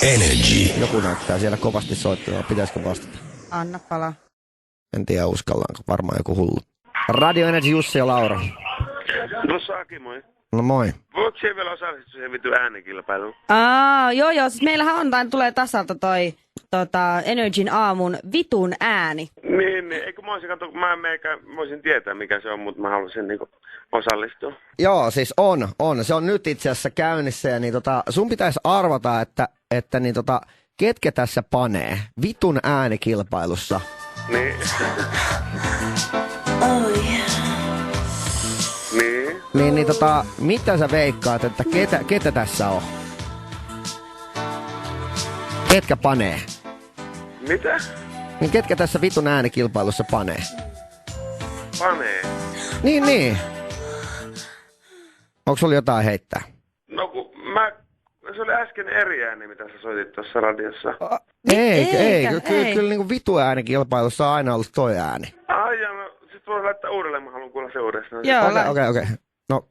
Energy. Joku näyttää siellä kovasti soittavaa. Pitäisikö vastata? Anna palaa. En tiedä uskallaanko. Varmaan joku hullu. Radio Energy, Jussi ja Laura. No Saki, moi. No moi. Voitko siihen vielä osallistua siihen vittu äänikilpailuun? Joo, siis meillähän on, tulee tasalta toi Energyn aamun vitun ääni. Niin, eikö mä olisin katsoa, mä voisin tietää mikä se on, mutta mä haluaisin niinku osallistua. Joo, siis on. Se on nyt itse asiassa käynnissä ja niin sun pitäisi arvata, että niin ketkä tässä panee vitun äänikilpailussa. Niin. Niin mitä sä veikkaat, että ketä tässä on? Ketkä panee? Mitä? Niin ketkä tässä vitun äänikilpailussa panee? Panee? Niin. Onko sulla jotain heittää? No kun se oli äsken eri ääni, mitä sä soitit tuossa radiossa. Ei. Kyllä niin kuin vitu äänikilpailussa on aina ollut toi ääni. Ja no sit voi laittaa uudelleen, mä haluan kuulla se uudestaan. Joo, Okei. No.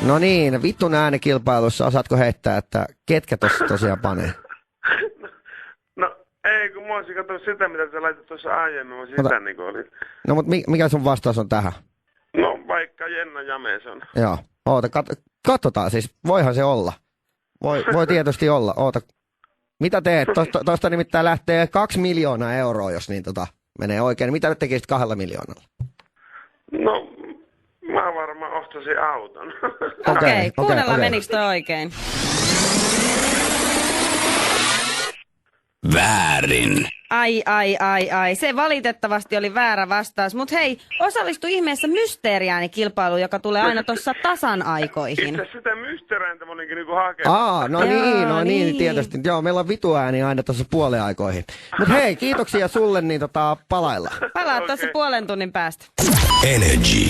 No niin, vitun äänikilpailussa osaatko heittää, että ketkä tossa tosiaan panee? No ei, kun mä olisin katsonut sitä, mitä sä laitat tuossa aiemmin, mä sitä niin kuin oli. No mutta mikä sun vastaus on tähän? No vaikka Jenna Jameson. Joo, katsotaan siis, voihan se olla. Voi tietysti olla, Mitä teet? Tuosta nimittäin lähtee 2 miljoonaa euroa, jos niin menee oikein. Mitä tekisit 2 miljoonalla? No, mä varmaan ostasin auton. Okei, kuunnellaan menikö toi oikein. Väärin. Ai. Se valitettavasti oli väärä vastaus. Mut hei, osallistu ihmeessä mysteeriäänikilpailuun, joka tulee aina tuossa tasan aikoihin. Itse sitä mysteeriääntä mä olinkin niinku hakenut. No niin, tietysti. Joo, meillä on vitu ääni aina tuossa puolen aikoihin. Mut hei, kiitoksia sulle, niin palaillaan. Palaa tuossa puolen tunnin päästä. Energy.